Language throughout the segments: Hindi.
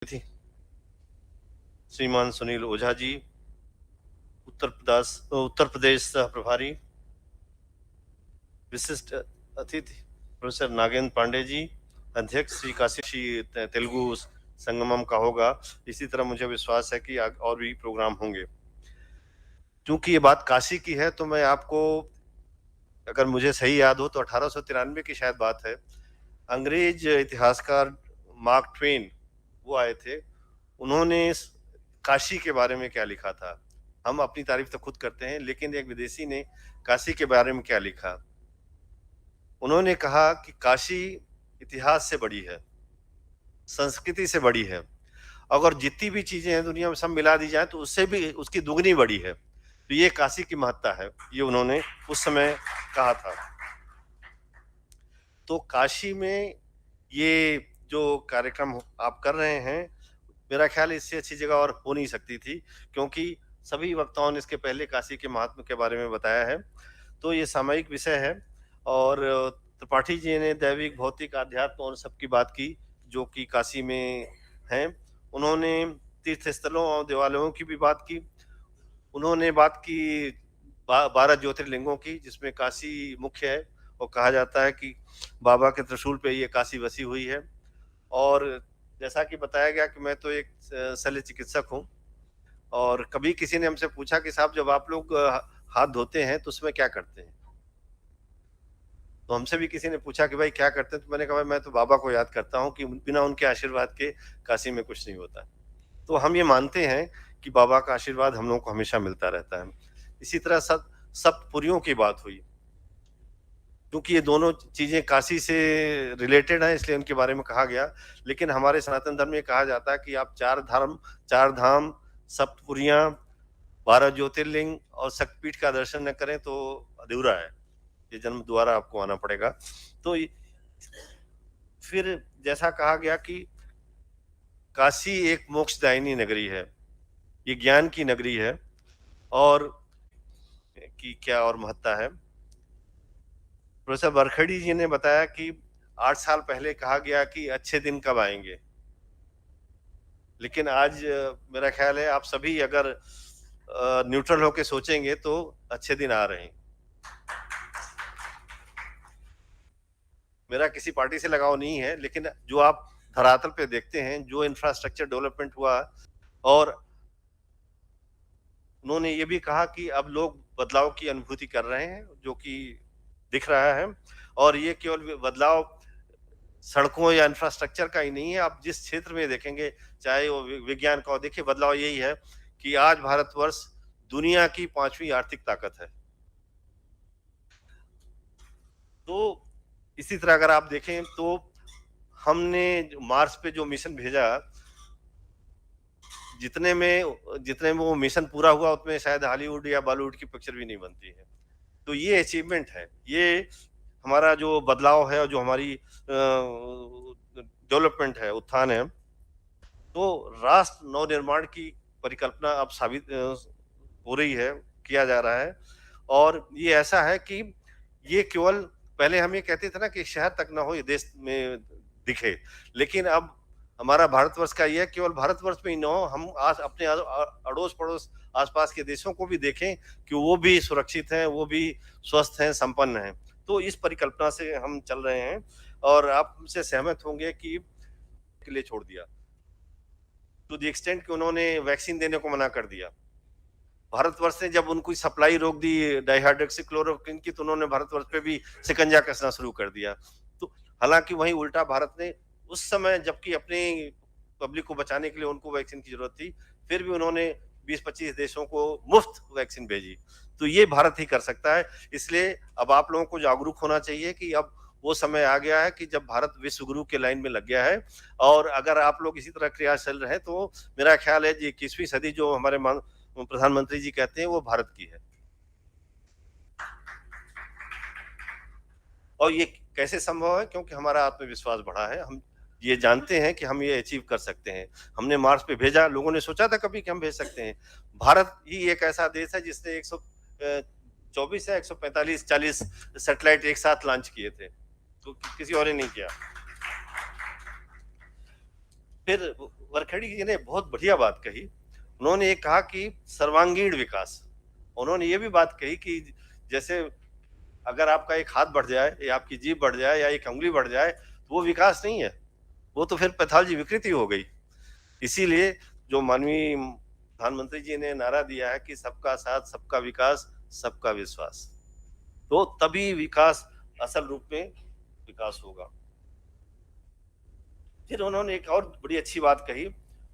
थी श्रीमान सुनील ओझा जी, उत्तर प्रदेश सह प्रभारी, विशिष्ट अतिथि प्रोफेसर नागेंद्र पांडे जी, अध्यक्ष श्री काशी तेलुगु संगमम का होगा। इसी तरह मुझे विश्वास है कि और भी प्रोग्राम होंगे। क्योंकि ये बात काशी की है तो मैं आपको, अगर मुझे सही याद हो तो 1893 की शायद बात है, अंग्रेज इतिहासकार मार्क ट्वेन वो आए थे। उन्होंने काशी के बारे में क्या लिखा था। हम अपनी तारीफ तो खुद करते हैं, लेकिन एक विदेशी ने काशी के बारे में क्या लिखा। उन्होंने कहा कि काशी इतिहास से बड़ी है, संस्कृति से बड़ी है, अगर जितनी भी चीजें हैं दुनिया में सब मिला दी जाए तो उससे भी उसकी दुगनी बड़ी है। तो ये काशी की महत्ता है, ये उन्होंने उस समय कहा था। तो काशी में ये जो कार्यक्रम आप कर रहे हैं, मेरा ख्याल इससे अच्छी जगह और हो नहीं सकती थी, क्योंकि सभी वक्ताओं ने इसके पहले काशी के महात्म के बारे में बताया है। तो ये सामयिक विषय है और त्रिपाठी जी ने दैविक, भौतिक, आध्यात्म और सबकी बात की जो कि काशी में हैं। उन्होंने तीर्थ स्थलों और देवालयों की भी बात की। उन्होंने बात की 12 ज्योतिर्लिंगों की, जिसमें काशी मुख्य है और कहा जाता है कि बाबा के त्रिशूल पे ये काशी बसी हुई है। और जैसा कि बताया गया कि मैं तो एक शल्य चिकित्सक हूँ, और कभी किसी ने हमसे पूछा कि साहब जब आप लोग हाथ धोते हैं तो उसमें क्या करते हैं। तो हमसे भी किसी ने पूछा कि भाई क्या करते हैं, तो मैंने कहा भाई मैं तो बाबा को याद करता हूँ कि बिना उनके आशीर्वाद के काशी में कुछ नहीं होता। तो हम ये मानते हैं कि बाबा का आशीर्वाद हम लोगों को हमेशा मिलता रहता है। इसी तरह सप्तपुरियों की बात हुई, क्योंकि ये दोनों चीजें काशी से रिलेटेड हैं इसलिए उनके बारे में कहा गया। लेकिन हमारे सनातन धर्म में कहा जाता है कि आप चार धाम, सप्तपुरियां, 12 ज्योतिर्लिंग और शक्तिपीठ का दर्शन न करें तो अधूरा है, ये जन्म दोबारा आपको आना पड़ेगा। तो फिर जैसा कहा गया कि काशी एक मोक्षदायिनी नगरी है, ये ज्ञान की नगरी है, और की क्या और महत्ता है। प्रोफेसर बरखड़ी जी ने बताया कि 8 साल पहले कहा गया कि अच्छे दिन कब आएंगे, लेकिन आज मेरा ख्याल है आप सभी अगर न्यूट्रल होके सोचेंगे तो अच्छे दिन आ रहे हैं। मेरा किसी पार्टी से लगाव नहीं है, लेकिन जो आप धरातल पे देखते हैं, जो इंफ्रास्ट्रक्चर डेवलपमेंट हुआ, और उन्होंने ये भी कहा कि अब लोग बदलाव की अनुभूति कर रहे हैं जो कि दिख रहा है। और ये केवल बदलाव सड़कों या इंफ्रास्ट्रक्चर का ही नहीं है, आप जिस क्षेत्र में देखेंगे, चाहे वो विज्ञान का हो, देखिए बदलाव यही है कि आज भारतवर्ष दुनिया की 5वीं आर्थिक ताकत है। तो इसी तरह अगर आप देखें तो हमने मार्स पे जो मिशन भेजा, जितने में वो मिशन पूरा हुआ उतने शायद हॉलीवुड या बॉलीवुड की पिक्चर भी नहीं बनती है। तो ये अचीवमेंट है, ये हमारा जो बदलाव है और जो हमारी डेवलपमेंट है, उत्थान है। तो राष्ट्र नवनिर्माण की परिकल्पना अब साबित हो रही है, किया जा रहा है। और ये ऐसा है कि ये केवल, पहले हम ये कहते थे ना कि शहर तक ना हो ये देश में दिखे, लेकिन अब हमारा भारतवर्ष का ये केवल भारतवर्ष में ही ना हो, हम आज अपने अड़ोस पड़ोस आसपास के देशों को भी देखें कि वो भी सुरक्षित हैं, वो भी स्वस्थ हैं, संपन्न हैं। तो इस परिकल्पना से हम चल रहे हैं, और आप हमसे सहमत होंगे कि के लिए छोड़ दिया, टू द एक्सटेंट कि उन्होंने वैक्सीन देने को मना कर दिया। भारतवर्ष ने जब उनको सप्लाई रोक दी डाइहाइड्रोक्सीक्लोरोक्विन की, तो उन्होंने भारतवर्ष पे भी शिकंजा कसना शुरू कर दिया। तो हालांकि वहीं उल्टा भारत ने उस समय, जबकि अपने पब्लिक को बचाने के लिए उनको वैक्सीन की जरूरत थी, फिर भी उन्होंने 20-25 देशों को मुफ्त वैक्सीन भेजी। तो ये भारत ही कर सकता है। इसलिए अब आप लोगों को जागरूक होना चाहिए कि अब वो समय आ गया है कि जब भारत विश्व गुरु के लाइन में लग गया है। और अगर आप लोग इसी तरह क्रियाशील रहे तो मेरा ख्याल है जी 21वीं सदी जो हमारे प्रधानमंत्री जी कहते हैं वो भारत की है। और ये कैसे संभव है? क्योंकि हमारा आत्मविश्वास बढ़ा है, हम ये जानते हैं कि हम ये अचीव कर सकते हैं। हमने मार्स पे भेजा, लोगों ने सोचा था कभी कि हम भेज सकते हैं। भारत ही एक ऐसा देश है जिसने 124 या 145-40 सैटेलाइट एक साथ लॉन्च किए थे, तो किसी और ने नहीं किया। फिर वरखेड़ी जी ने बहुत बढ़िया बात कही। उन्होंने ये कहा कि सर्वांगीण विकास। उन्होंने ये भी बात कही कि जैसे अगर आपका एक हाथ बढ़ जाए या आपकी जीभ बढ़ जाए या एक उँगली बढ़ जाए, तो वो विकास नहीं है, वो तो फिर पैथोलॉजी विकृति हो गई। इसीलिए जो माननीय प्रधानमंत्री जी ने नारा दिया है कि सबका साथ, सबका विकास, सबका विश्वास, तो तभी विकास असल रूप में विकास होगा। फिर उन्होंने एक और बड़ी अच्छी बात कही।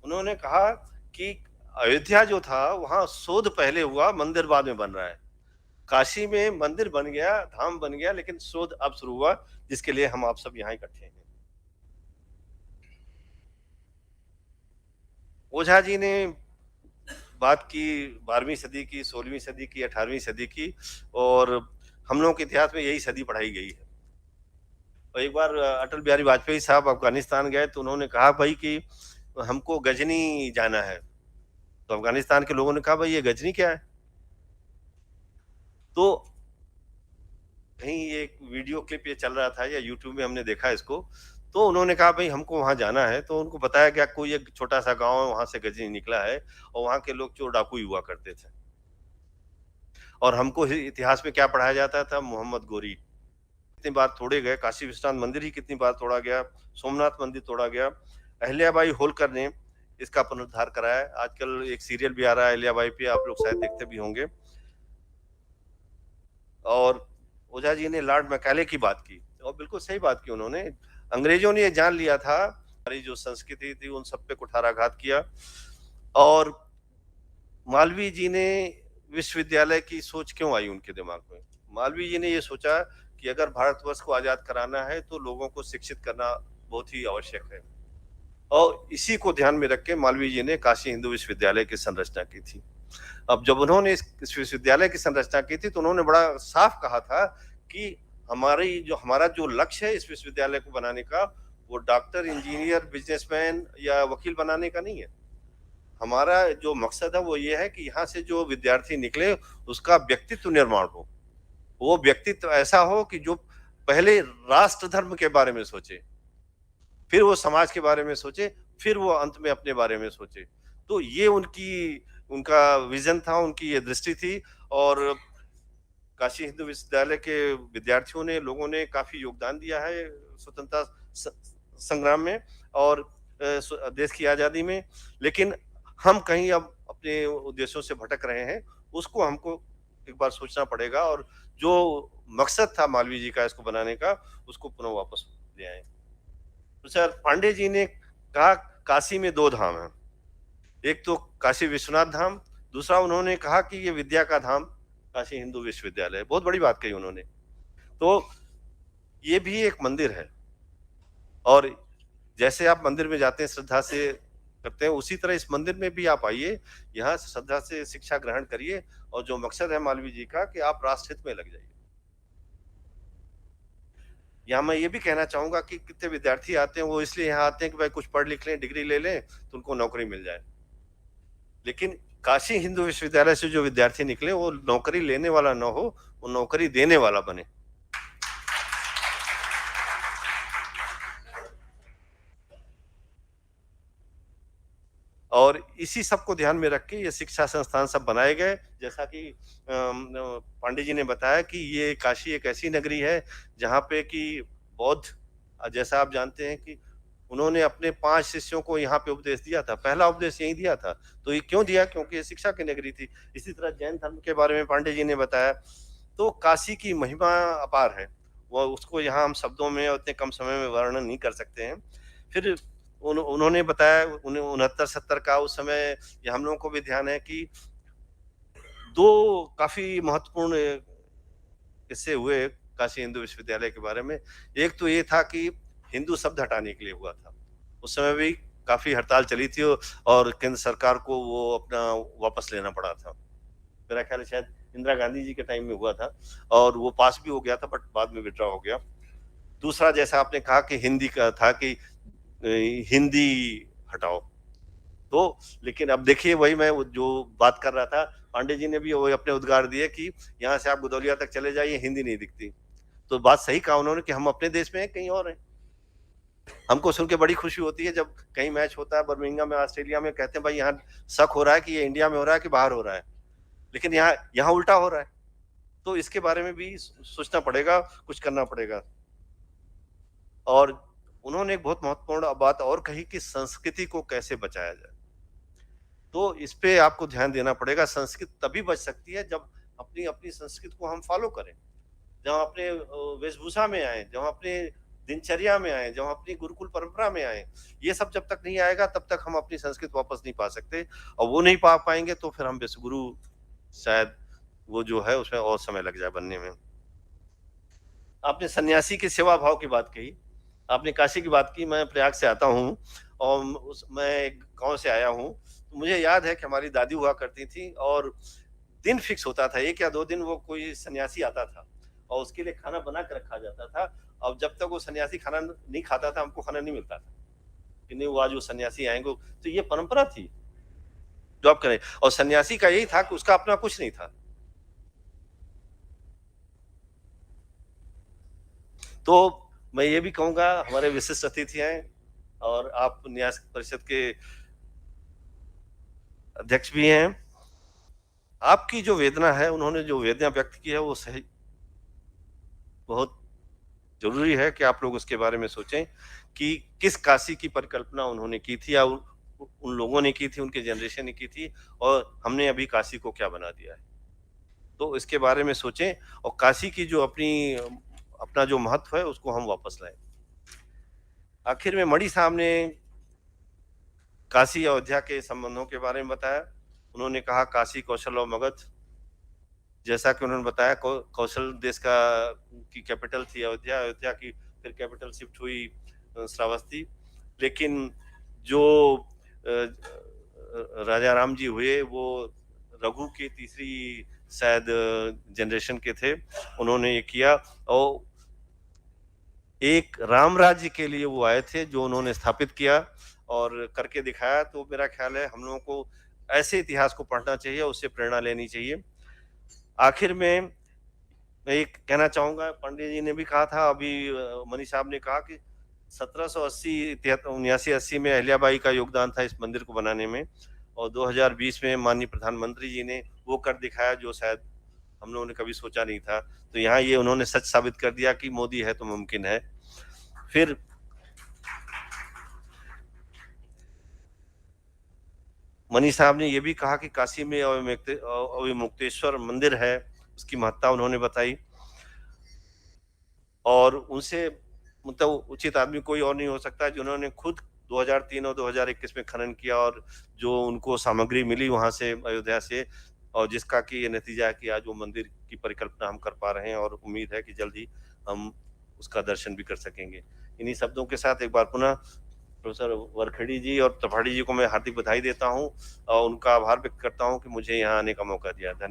उन्होंने कहा कि अयोध्या जो था वहां शोध पहले हुआ, मंदिर बाद में बन रहा है। काशी में मंदिर बन गया, धाम बन गया, लेकिन शोध अब शुरू हुआ, जिसके लिए हम आप सब यहाँ इकट्ठे हैं। ओझा जी ने बात की 12वीं सदी की, 16वीं सदी की, 18वीं सदी की, और हम लोगों के इतिहास में यही सदी पढ़ाई गई है। और एक बार अटल बिहारी वाजपेयी साहब अफगानिस्तान गए तो उन्होंने कहा भाई कि हमको गजनी जाना है। तो अफगानिस्तान के लोगों ने कहा भाई ये गजनी क्या है? तो कहीं एक वीडियो क्लिप ये चल रहा था या यूट्यूब में हमने देखा इसको, तो उन्होंने कहा भाई हमको वहां जाना है। तो उनको बताया गया कोई एक छोटा सा गांव है, वहां से गजनी निकला है और वहां के लोग चोर डाकू हुआ करते थे। और हमको इतिहास में क्या पढ़ाया जाता था? मोहम्मद गोरी। कितनी बार तोड़े गए, काशी विश्वनाथ मंदिर ही कितनी बार तोड़ा गया, सोमनाथ मंदिर तोड़ा गया। अहिल्याबाई होलकर ने इसका पुनरुद्धार कराया। आजकल एक सीरियल भी आ रहा है अहिल्याबाई पे, आप लोग शायद देखते भी होंगे। और ओझा जी ने लॉर्ड मैकाले की बात की और बिल्कुल सही बात की उन्होंने। अंग्रेजों ने ये जान लिया था हमारी जो संस्कृति थी उन सब पे कुठाराघात किया। और मालवीय जी ने विश्वविद्यालय की सोच क्यों आई उनके दिमाग में? मालवीय जी ने ये सोचा कि अगर भारतवर्ष को आजाद कराना है तो लोगों को शिक्षित करना बहुत ही आवश्यक है। और इसी को ध्यान में रख के मालवीय जी ने काशी हिंदू विश्वविद्यालय की संरचना की थी। अब जब उन्होंने इस विश्वविद्यालय की संरचना की थी तो उन्होंने बड़ा साफ कहा था कि हमारा जो लक्ष्य है इस विश्वविद्यालय को बनाने का, वो डॉक्टर, इंजीनियर, बिजनेसमैन या वकील बनाने का नहीं है। हमारा जो मकसद है वो ये है कि यहाँ से जो विद्यार्थी निकले उसका व्यक्तित्व निर्माण हो। वो व्यक्तित्व ऐसा हो कि जो पहले राष्ट्र धर्म के बारे में सोचे, फिर वो समाज के बारे में सोचे, फिर वो अंत में अपने बारे में सोचे। तो ये उनका विजन था, उनकी ये दृष्टि थी। और काशी हिंदू विश्वविद्यालय के विद्यार्थियों ने, लोगों ने काफी योगदान दिया है स्वतंत्रता संग्राम में और देश की आजादी में। लेकिन हम कहीं अब अपने उद्देश्यों से भटक रहे हैं, उसको हमको एक बार सोचना पड़ेगा और जो मकसद था मालवीय जी का इसको बनाने का, उसको पुनः वापस ले आए। तो सर पांडे जी ने कहा काशी में दो धाम है, एक तो काशी विश्वनाथ धाम, दूसरा उन्होंने कहा कि ये विद्या का धाम काशी हिंदू विश्वविद्यालय। बहुत बड़ी बात कही उन्होंने। तो ये भी एक मंदिर है और जैसे आप मंदिर में जाते हैं श्रद्धा से करते हैं, उसी तरह इस मंदिर में भी आप आइए, यहाँ श्रद्धा से शिक्षा ग्रहण करिए और जो मकसद है मालवीय जी का कि आप राष्ट्र हित में लग जाइए। यहाँ मैं ये भी कहना चाहूंगा कि कितने विद्यार्थी आते हैं, वो इसलिए यहाँ आते हैं कि भाई कुछ पढ़ लिख लें, डिग्री ले लें तो उनको नौकरी मिल जाए। लेकिन काशी हिंदू विश्वविद्यालय से जो विद्यार्थी निकले वो नौकरी लेने वाला न हो, वो नौकरी देने वाला बने। और इसी सब को ध्यान में रख के ये शिक्षा संस्थान सब बनाए गए। जैसा कि पांडे जी ने बताया कि ये काशी एक ऐसी नगरी है जहाँ पे कि बौद्ध, जैसा आप जानते हैं कि उन्होंने अपने 5 शिष्यों को यहाँ पे उपदेश दिया था, पहला उपदेश यही दिया था। तो ये क्यों दिया? क्योंकि ये शिक्षा की नगरी थी। इसी तरह जैन धर्म के बारे में पांडे जी ने बताया। तो काशी की महिमा अपार है, वो उसको यहाँ हम शब्दों में और इतने कम समय में वर्णन नहीं कर सकते हैं। फिर उन्होंने बताया 69-70 का उस समय, ये हम लोगों को भी ध्यान है कि 2 काफी महत्वपूर्ण किस्से हुए काशी हिंदू विश्वविद्यालय के बारे में। एक तो ये था कि हिंदू शब्द हटाने के लिए हुआ था। उस समय भी काफी हड़ताल चली थी और केंद्र सरकार को वो अपना वापस लेना पड़ा था। मेरा ख्याल है शायद इंदिरा गांधी जी के टाइम में हुआ था और वो पास भी हो गया था, बट बाद में विड्रॉ हो गया। दूसरा, जैसा आपने कहा कि हिंदी का था कि हिंदी हटाओ, तो लेकिन अब देखिए वही मैं जो बात कर रहा था, पांडे जी ने भी वही अपने उद्गार दिए कि यहाँ से आप गुदौलिया तक चले जाइए, हिंदी नहीं दिखती। तो बात सही कहा उन्होंने कि हम अपने देश में हैं, कहीं और हैं। हमको सुन के बड़ी खुशी होती है जब कहीं मैच होता है बर्मिंघम में, ऑस्ट्रेलिया में, कहते हैं भाई यहाँ शक हो रहा है कि ये इंडिया में हो रहा है कि बाहर हो रहा है। लेकिन यहाँ यहाँ उल्टा हो रहा है। तो इसके बारे में भी सोचना पड़ेगा, कुछ करना पड़ेगा। और उन्होंने एक बहुत महत्वपूर्ण बात और कही कि संस्कृति को कैसे बचाया जाए। तो इस पे आपको ध्यान देना पड़ेगा। संस्कृति तभी बच सकती है जब अपनी अपनी संस्कृति को हम फॉलो करें। जब हम अपने वेशभूषा में आए, जब हम अपने दिनचर्या में आए, जब हम अपनी गुरुकुल परंपरा में आए। ये सब जब तक नहीं आएगा तब तक हम अपनी संस्कृति वापस नहीं पा सकते, और वो नहीं पा पाएंगे तो फिर हम विश्वगुरु शायद वो जो है उसमें और समय लग जाए बनने में। आपने सन्यासी के सेवा भाव की बात कही, आपने काशी की बात की। मैं प्रयाग से आता हूँ और मैं एक गांव से आया हूँ। तो मुझे याद है कि हमारी दादी हुआ करती थी और दिन फिक्स होता था, 1 या 2 दिन वो कोई सन्यासी आता था और उसके लिए खाना बना के रखा जाता था। और जब तक वो सन्यासी खाना नहीं खाता था, हमको खाना नहीं मिलता था कि नहीं वो आज वो सन्यासी आएंगे। तो ये परंपरा थी जो आप करें, और सन्यासी का यही था कि उसका अपना कुछ नहीं था। तो मैं ये भी कहूंगा, हमारे विशिष्ट अतिथि हैं और आप न्यास परिषद के अध्यक्ष भी हैं। आपकी जो वेदना है, उन्होंने जो वेदना व्यक्त की है वो सही, बहुत जरूरी है कि आप लोग उसके बारे में सोचें कि किस काशी की परिकल्पना उन्होंने की थी या उन लोगों ने की थी, उनके जनरेशन ने की थी, और हमने अभी काशी को क्या बना दिया है। तो इसके बारे में सोचें और काशी की जो अपना जो महत्व है उसको हम वापस लाएं। आखिर में मणि साहब ने काशी अयोध्या के संबंधों के बारे में बताया। उन्होंने कहा काशी, कौशल और मगध। जैसा कि उन्होंने बताया, कौशल देश का की कैपिटल थी अयोध्या, अयोध्या की फिर कैपिटल शिफ्ट हुई श्रावस्ती। लेकिन जो राजा राम जी हुए वो रघु की तीसरी शायद जनरेशन के थे। उन्होंने ये किया और एक राम राज्य के लिए वो आए थे जो उन्होंने स्थापित किया और करके दिखाया। तो मेरा ख्याल है हम लोगों को ऐसे इतिहास को पढ़ना चाहिए, उससे प्रेरणा लेनी चाहिए। आखिर में मैं एक कहना चाहूंगा, पंडित जी ने भी कहा था, अभी मनी साहब ने कहा कि 1780 79 80 में अहिल्याबाई का योगदान था इस मंदिर को बनाने में, और 2020 में माननीय प्रधानमंत्री जी ने वो कर दिखाया जो शायद हम लोगों ने कभी सोचा नहीं था। तो यहाँ ये उन्होंने सच साबित कर दिया कि मोदी है तो मुमकिन है। फिर मनी साहब ने ये भी कहा कि काशी में अविमुक्तेश्वर मंदिर है, उसकी महत्ता उन्होंने बताई। और उनसे मतलब उचित आदमी कोई और नहीं हो सकता जिन्होंने खुद 2003 और 2021 में खनन किया और जो उनको सामग्री मिली वहां से, अयोध्या से, और जिसका कि ये नतीजा है कि आज वो मंदिर की परिकल्पना हम कर पा रहे हैं और उम्मीद है कि जल्द ही हम उसका दर्शन भी कर सकेंगे। इन्हीं शब्दों के साथ एक बार पुनः प्रोफेसर वरखेड़ी जी और त्रिपाठी जी को मैं हार्दिक बधाई देता हूँ और उनका आभार व्यक्त करता हूँ कि मुझे यहाँ आने का मौका दिया। धन्यवाद।